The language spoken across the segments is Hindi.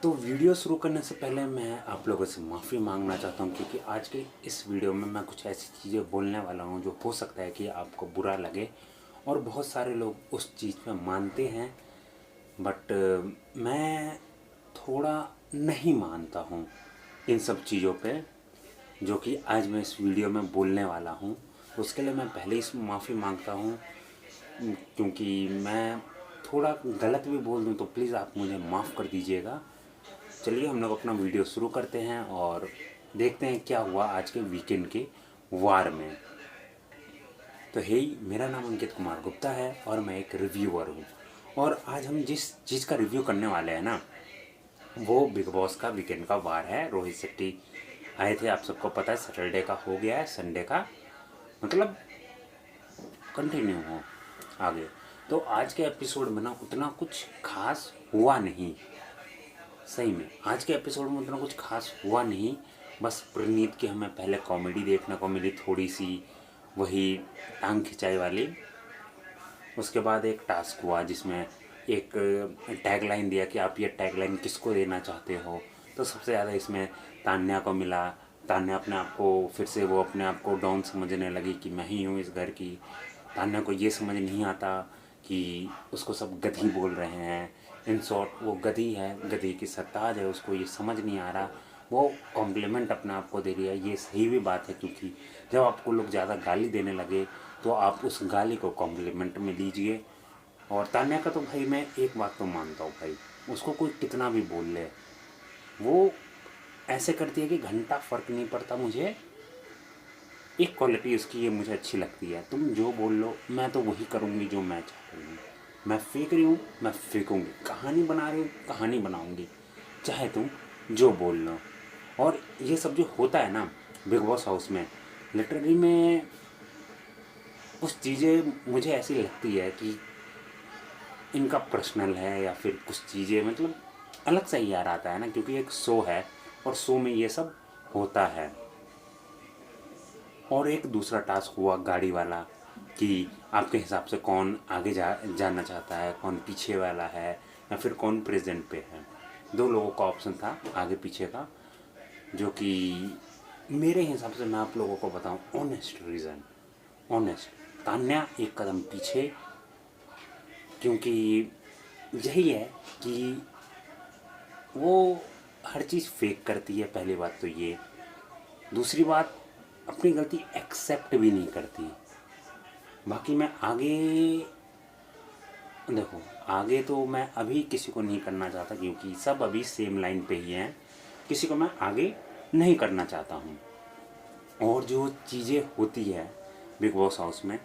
तो वीडियो शुरू करने से पहले मैं आप लोगों से माफ़ी मांगना चाहता हूँ, क्योंकि आज के इस वीडियो में मैं कुछ ऐसी चीज़ें बोलने वाला हूँ जो हो सकता है कि आपको बुरा लगे। और बहुत सारे लोग उस चीज़ में मानते हैं, बट मैं थोड़ा नहीं मानता हूँ इन सब चीज़ों पे, जो कि आज मैं इस वीडियो में बोलने वाला हूँ। तो उसके लिए मैं पहले ही माफ़ी मांगता हूँ, क्योंकि मैं थोड़ा गलत भी बोल दूँ तो प्लीज़ आप मुझे माफ़ कर दीजिएगा। चलिए हम लोग अपना वीडियो शुरू करते हैं और देखते हैं क्या हुआ आज के वीकेंड के वार में। तो हे, मेरा नाम अंकित कुमार गुप्ता है और मैं एक रिव्यूअर हूँ। और आज हम जिस चीज़ का रिव्यू करने वाले हैं ना, वो बिग बॉस का वीकेंड का वार है। रोहित शेट्टी आए थे, आप सबको पता है। सैटरडे का हो गया है, संडे का मतलब कंटिन्यू हो आगे। तो आज के एपिसोड में ना उतना कुछ खास हुआ नहीं। सही में आज के एपिसोड में उतना कुछ खास हुआ नहीं। बस प्रणीत की हमें पहले कॉमेडी देखने को मिली, थोड़ी सी वही टांग खिंचाई वाली। उसके बाद एक टास्क हुआ जिसमें एक टैगलाइन दिया कि आप ये टैगलाइन किसको देना चाहते हो। तो सबसे ज़्यादा इसमें तान्या को मिला। तान्या अपने आप को फिर से वो अपने आप को डाउन समझने लगी कि मैं ही हूँ इस घर की। तान्या को ये समझ नहीं आता कि उसको सब गधी बोल रहे हैं। इन शॉर्ट वो गधी है, गधी की सरताज है, उसको ये समझ नहीं आ रहा। वो कॉम्प्लीमेंट अपने आप को दे रही है। ये सही भी बात है, क्योंकि जब आपको लोग ज़्यादा गाली देने लगे तो आप उस गाली को कॉम्प्लीमेंट में लीजिए। और तान्या का तो भाई मैं एक बात तो मानता हूँ भाई, उसको कोई कितना भी बोल ले, वो ऐसे करती है कि घंटा फ़र्क नहीं पड़ता मुझे। एक क्वालिटी उसकी ये मुझे अच्छी लगती है, तुम जो बोल लो मैं तो वही करूँगी जो मैं चाह रही हूँ। मैं फेंक रही हूँ, मैं फेंकूँगी। कहानी बना रही हूँ, कहानी बनाऊँगी, चाहे तुम जो बोल लो। और ये सब जो होता है ना बिग बॉस हाउस में, लिटरली में कुछ चीज़ें मुझे ऐसी लगती है कि इनका पर्सनल है या फिर कुछ चीज़ें मतलब अलग से ही यार आता है ना, क्योंकि एक शो है और शो में ये सब होता है। और एक दूसरा टास्क हुआ गाड़ी वाला, कि आपके हिसाब से कौन आगे जाना चाहता है, कौन पीछे वाला है, या फिर कौन प्रेजेंट पे है। दो लोगों का ऑप्शन था आगे पीछे का, जो कि मेरे हिसाब से मैं आप लोगों को बताऊं ऑनेस्ट रीज़न, ऑनेस्ट तान्या एक कदम पीछे, क्योंकि यही है कि वो हर चीज़ फेक करती है। पहली बात तो ये, दूसरी बात अपनी गलती एक्सेप्ट भी नहीं करती। बाकी मैं आगे देखो, आगे तो मैं अभी किसी को नहीं करना चाहता, क्योंकि सब अभी सेम लाइन पे ही हैं। किसी को मैं आगे नहीं करना चाहता हूँ। और जो चीज़ें होती है बिग बॉस हाउस में,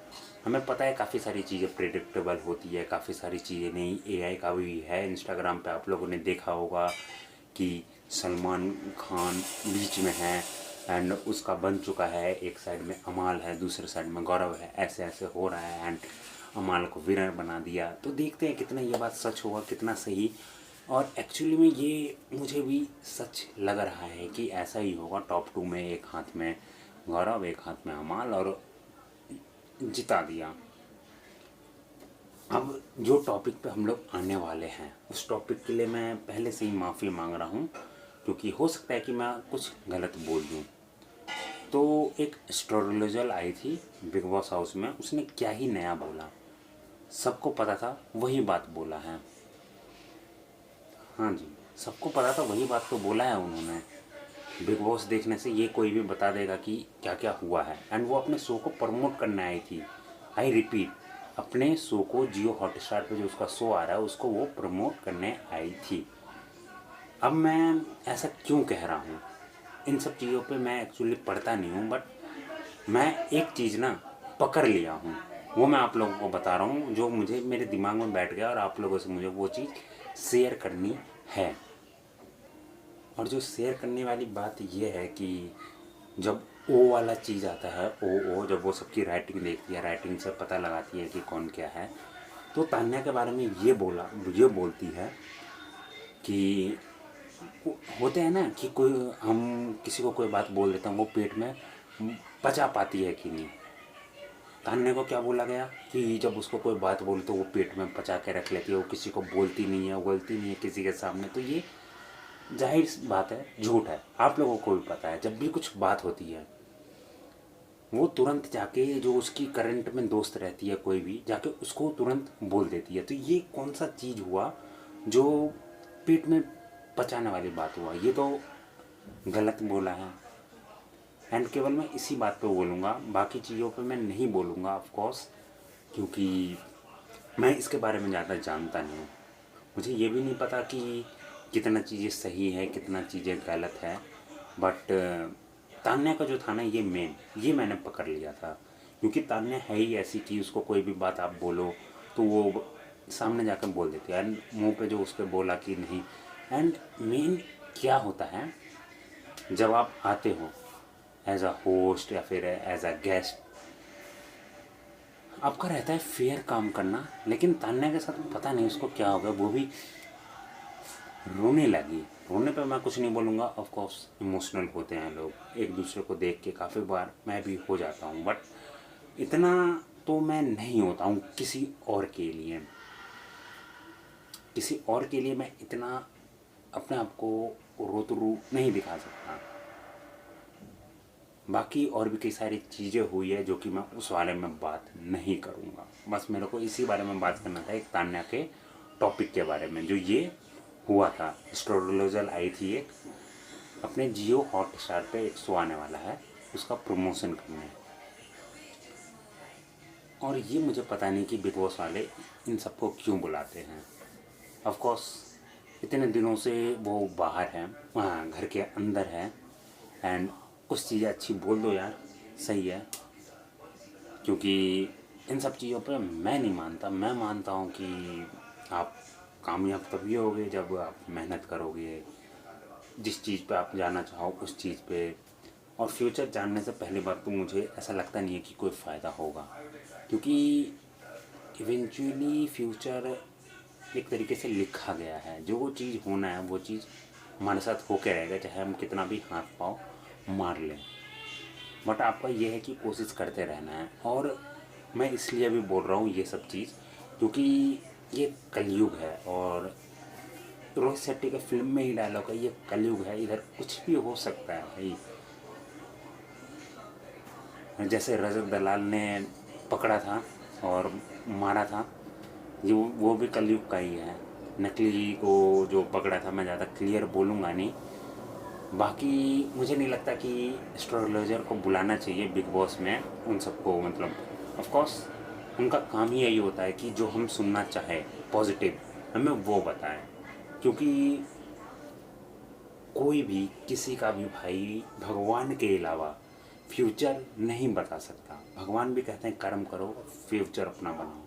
हमें पता है काफ़ी सारी चीज़ें प्रेडिक्टेबल होती है, काफ़ी सारी चीज़ें नहीं। एआई का भी है, इंस्टाग्राम पे आप लोगों ने देखा होगा कि सलमान खान बीच में है एंड उसका बन चुका है। एक साइड में अमाल है, दूसरे साइड में गौरव है, ऐसे ऐसे हो रहा है एंड अमाल को विनर बना दिया। तो देखते हैं कितना ये बात सच होगा, कितना सही। और एक्चुअली में ये मुझे भी सच लग रहा है कि ऐसा ही होगा। टॉप 2 में एक हाथ में गौरव, एक हाथ में अमाल, और जिता दिया। अब जो टॉपिक पे हम लोग आने वाले हैं, उस टॉपिक के लिए मैं पहले से ही माफ़ी मांग रहा हूँ, क्योंकि हो सकता है कि मैं कुछ गलत बोल दूँ। तो एक एस्ट्रोलॉजर आई थी बिग बॉस हाउस में, उसने क्या ही नया बोला, सबको पता था वही बात बोला है। हाँ जी, सबको पता था वही बात तो बोला है उन्होंने। बिग बॉस देखने से ये कोई भी बता देगा कि क्या क्या हुआ है। एंड वो अपने शो को प्रमोट करने आई थी। आई रिपीट, अपने शो को जियो हॉटस्टार पे जो उसका शो आ रहा है उसको वो प्रमोट करने आई थी। अब मैं ऐसा क्यों कह रहा हूँ, इन सब चीज़ों पे मैं एक्चुअली पढ़ता नहीं हूँ, बट मैं एक चीज़ ना पकड़ लिया हूँ, वो मैं आप लोगों को बता रहा हूँ, जो मुझे मेरे दिमाग में बैठ गया और आप लोगों से मुझे वो चीज़ शेयर करनी है। और जो शेयर करने वाली बात ये है कि जब ओ वाला चीज़ आता है, ओ जब वो सबकी राइटिंग देखती है, राइटिंग से पता लगाती है कि कौन क्या है, तो तान्या के बारे में ये बोलती है कि होते हैं ना कि कोई हम किसी को कोई बात बोल देते हैं, वो पेट में पचा पाती है कि नहीं। तान्या को क्या बोला गया कि जब उसको कोई बात बोले तो वो पेट में पचा के रख लेती है, वो किसी को बोलती नहीं है, उगलती नहीं है किसी के सामने। तो ये जाहिर सी बात है झूठ है, आप लोगों को भी पता है। जब भी कुछ बात होती है वो तुरंत जाके जो उसकी करंट में दोस्त रहती है कोई भी, जाके उसको तुरंत बोल देती है। तो ये कौन सा चीज़ हुआ जो पेट में पचाने वाली बात हुआ? ये तो गलत बोला है। एंड केवल मैं इसी बात पे बोलूँगा, बाकी चीज़ों पे मैं नहीं बोलूँगा ऑफ कोर्स, क्योंकि मैं इसके बारे में ज़्यादा जानता नहीं हूँ। मुझे ये भी नहीं पता कि कितना चीज़ें सही है कितना चीज़ें गलत है। बट तान्या का जो था ना ये मैंने पकड़ लिया था, क्योंकि तान्या है ही ऐसी कि उसको कोई भी बात आप बोलो तो वो सामने जाकर बोल देती है। एंड मुंह पे जो उसके बोला कि नहीं। एंड मेन क्या होता है, जब आप आते हो एज अ होस्ट या फिर एज अ गेस्ट, आपका रहता है फेयर काम करना। लेकिन तान्या के साथ पता नहीं उसको क्या हो गया, वो भी रोने लगी। रोने पे मैं कुछ नहीं बोलूँगा, ऑफ कोर्स इमोशनल होते हैं लोग एक दूसरे को देख के, काफ़ी बार मैं भी हो जाता हूँ। बट इतना तो मैं नहीं होता हूँ किसी और के लिए। किसी और के लिए मैं इतना अपने आप को रोतरू नहीं दिखा सकता। बाकी और भी कई सारी चीज़ें हुई है जो कि मैं उस बारे में बात नहीं करूँगा। बस मेरे को इसी बारे में बात करना था, एक तान्या के टॉपिक के बारे में जो ये हुआ था। एस्ट्रोलॉजर आई थी एक, अपने जियो हॉटस्टार पे एक शो आने वाला है, उसका प्रमोशन करने। और ये मुझे पता नहीं कि बिग बॉस वाले इन सबको क्यों बुलाते हैं। ऑफ कोर्स इतने दिनों से वो बाहर हैं, वहाँ घर के अंदर है। एंड कुछ चीज़ें अच्छी बोल दो यार, सही है। क्योंकि इन सब चीज़ों पे मैं नहीं मानता। मैं मानता हूँ कि आप कामयाब तभी होगे जब आप मेहनत करोगे, जिस चीज़ पे आप जाना चाहो उस चीज़ पे। और फ्यूचर जानने से पहली बात तो मुझे ऐसा लगता नहीं है कि कोई फ़ायदा होगा, क्योंकि इवेंचुअली फ्यूचर एक तरीके से लिखा गया है। जो वो चीज़ होना है वो चीज़ हमारे साथ होके रहेगा, चाहे हम कितना भी हाथ पाँव मार लें। बट आपका ये है कि कोशिश करते रहना है। और मैं इसलिए भी बोल रहा हूँ ये सब चीज़, क्योंकि ये कलयुग है। और रोहित शेट्टी के फिल्म में ही डायलॉग है, ये कलयुग है, इधर कुछ भी हो सकता है भाई। जैसे रजत दलाल ने पकड़ा था और मारा था, ये वो भी कलयुग का ही है। नकली को जो पकड़ा था, मैं ज़्यादा क्लियर बोलूँगा नहीं। बाकी मुझे नहीं लगता कि एस्ट्रोलॉजर को बुलाना चाहिए बिग बॉस में उन सबको। मतलब ऑफ कोर्स उनका काम ही यही होता है कि जो हम सुनना चाहें पॉजिटिव हमें वो बताएं। क्योंकि कोई भी किसी का भी भाई भगवान के अलावा फ्यूचर नहीं बता सकता। भगवान भी कहते हैं कर्म करो फ्यूचर अपना बनाओ,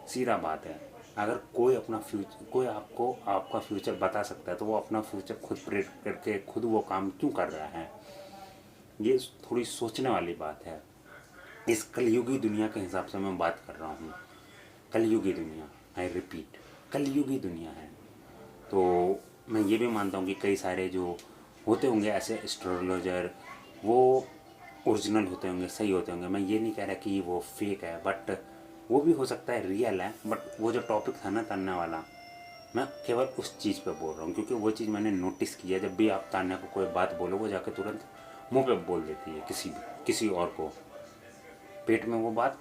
सीधा बात है। अगर कोई अपना फ्यूचर, कोई आपको आपका फ्यूचर बता सकता है तो वो अपना फ्यूचर खुद प्रेडिक्ट करके खुद वो काम क्यों कर रहा है? ये थोड़ी सोचने वाली बात है। इस कलयुगी दुनिया के हिसाब से मैं बात कर रहा हूँ। कलयुगी दुनिया, आई रिपीट, कलयुगी दुनिया है। तो मैं ये भी मानता हूँ कि कई सारे जो होते होंगे ऐसे एस्ट्रोलॉजर, वो ओरिजिनल होते होंगे, सही होते होंगे। मैं ये नहीं कह रहा कि वो फेक है, बट वो भी हो सकता है रियल है। बट वो जो टॉपिक था ना तान्या वाला, मैं केवल उस चीज़ पे बोल रहा हूँ, क्योंकि वो चीज़ मैंने नोटिस की है। जब भी आप तान्या को कोई बात बोलो वो जाके तुरंत मुंह पे बोल देती है किसी और को। पेट में वो बात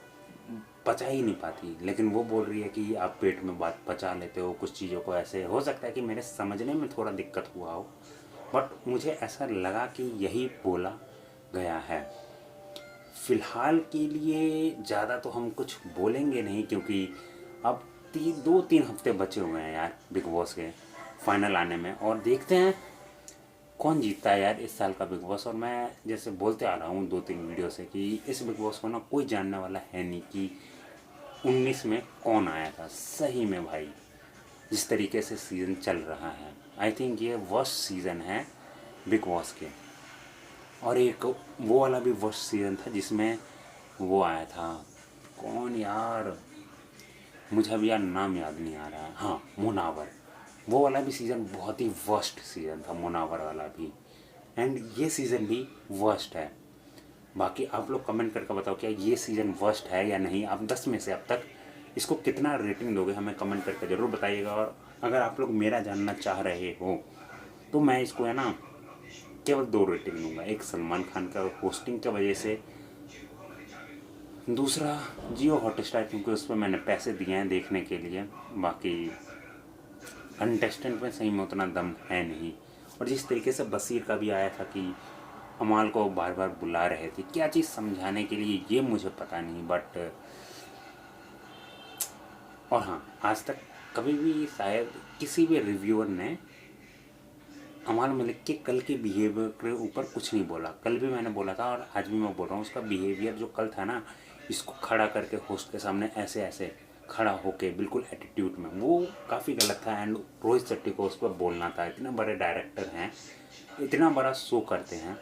पचा ही नहीं पाती, लेकिन वो बोल रही है कि आप पेट में बात पचा लेते हो कुछ चीज़ों को। ऐसे हो सकता है कि मेरे समझने में थोड़ा दिक्कत हुआ हो, बट मुझे ऐसा लगा कि यही बोला गया है। फ़िलहाल के लिए ज़्यादा तो हम कुछ बोलेंगे नहीं, क्योंकि अब 2-3 हफ्ते बचे हुए हैं यार बिग बॉस के फाइनल आने में। और देखते हैं कौन जीतता है यार इस साल का बिग बॉस। और मैं जैसे बोलते आ रहा हूँ 2-3 वीडियो से कि इस बिग बॉस को ना कोई जानने वाला है नहीं कि 19 में कौन आया था। सही में भाई जिस तरीके से सीज़न चल रहा है, आई थिंक ये वर्स्ट सीज़न है बिग बॉस के। और एक वो वाला भी वर्स्ट सीज़न था जिसमें वो आया था, कौन यार, मुझे अभी यार नाम याद नहीं आ रहा है। हाँ, मुनावर। वो वाला भी सीज़न बहुत ही वर्स्ट सीज़न था, मुनावर वाला भी। एंड ये सीज़न भी वर्स्ट है। बाकी आप लोग कमेंट करके बताओ क्या ये सीज़न वर्स्ट है या नहीं। आप 10 में से अब तक इसको कितना रेटिंग दोगे हमें कमेंट करके ज़रूर बताइएगा। और अगर आप लोग मेरा जानना चाह रहे हो तो मैं इसको है ना केवल 2 रेटिंग दूंगा। एक सलमान खान का होस्टिंग की वजह से, दूसरा जियो हॉटस्टार क्योंकि उस पर मैंने पैसे दिए हैं देखने के लिए। बाकी कंटेस्टेंट में सही में उतना दम है नहीं। और जिस तरीके से बशीर का भी आया था कि अमाल को बार बार बुला रहे थे, क्या चीज़ समझाने के लिए ये मुझे पता नहीं, बट और हाँ, आज तक कभी भी शायद किसी भी रिव्यूअर ने अमाल मलिक के कल के बिहेवियर के ऊपर कुछ नहीं बोला। कल भी मैंने बोला था और आज भी मैं बोल रहा हूँ, उसका बिहेवियर जो कल था ना, इसको खड़ा करके होस्ट के सामने ऐसे ऐसे खड़ा होके बिल्कुल एटीट्यूड में, वो काफ़ी गलत था। एंड रोहित शेट्टी को उस पर बोलना था, इतने बड़े डायरेक्टर हैं, इतना बड़ा शो करते हैं,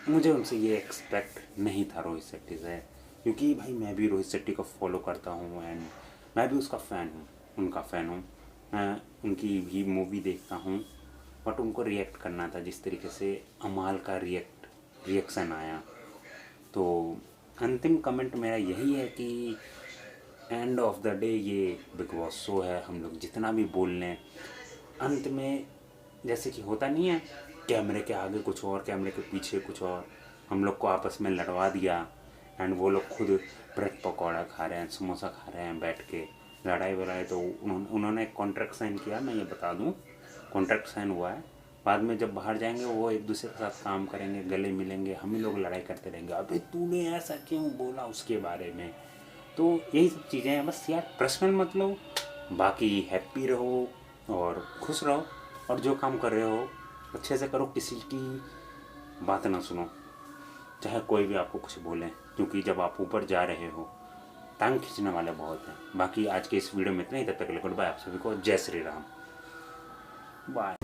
मुझे उनसे ये एक्सपेक्ट नहीं था रोहित शेट्टी से। क्योंकि भाई मैं भी रोहित शेट्टी को फॉलो करता हूँ एंड मैं भी उसका फ़ैन हूँ, उनका फ़ैन हूँ, मैं उनकी भी मूवी देखता हूँ। बट उनको रिएक्ट करना था जिस तरीके से अमाल का रिएक्शन आया। तो अंतिम कमेंट मेरा यही है कि एंड ऑफ द डे ये बिग बॉस शो है, हम लोग जितना भी बोल लें, अंत में जैसे कि होता नहीं है, कैमरे के आगे कुछ और, कैमरे के पीछे कुछ और, हम लोग को आपस में लड़वा दिया एंड वो लोग खुद ब्रेड पकौड़ा खा रहे हैं, समोसा खा रहे हैं बैठ के, लड़ाई वड़ाई। तो उन्होंने एक कॉन्ट्रैक्ट साइन किया, मैं ये बता दूं, कॉन्ट्रैक्ट साइन हुआ है। बाद में जब बाहर जाएंगे वो एक दूसरे के साथ काम करेंगे, गले मिलेंगे, हम ही लोग लड़ाई करते रहेंगे, अबे तूने ऐसा क्यों बोला उसके बारे में। तो यही सब चीज़ें हैं, बस यार पर्सनल मत लो, बाकी हैप्पी रहो और खुश रहो, और जो काम कर रहे हो अच्छे से करो, किसी की बात ना सुनो, चाहे कोई भी आपको कुछ बोले, क्योंकि जब आप ऊपर जा रहे हो टांग खींचने वाले बहुत हैं। बाकी आज के इस वीडियो में इतना ही, तब तक के लिए गुड बाय आप सभी को, जय श्री राम, बाय।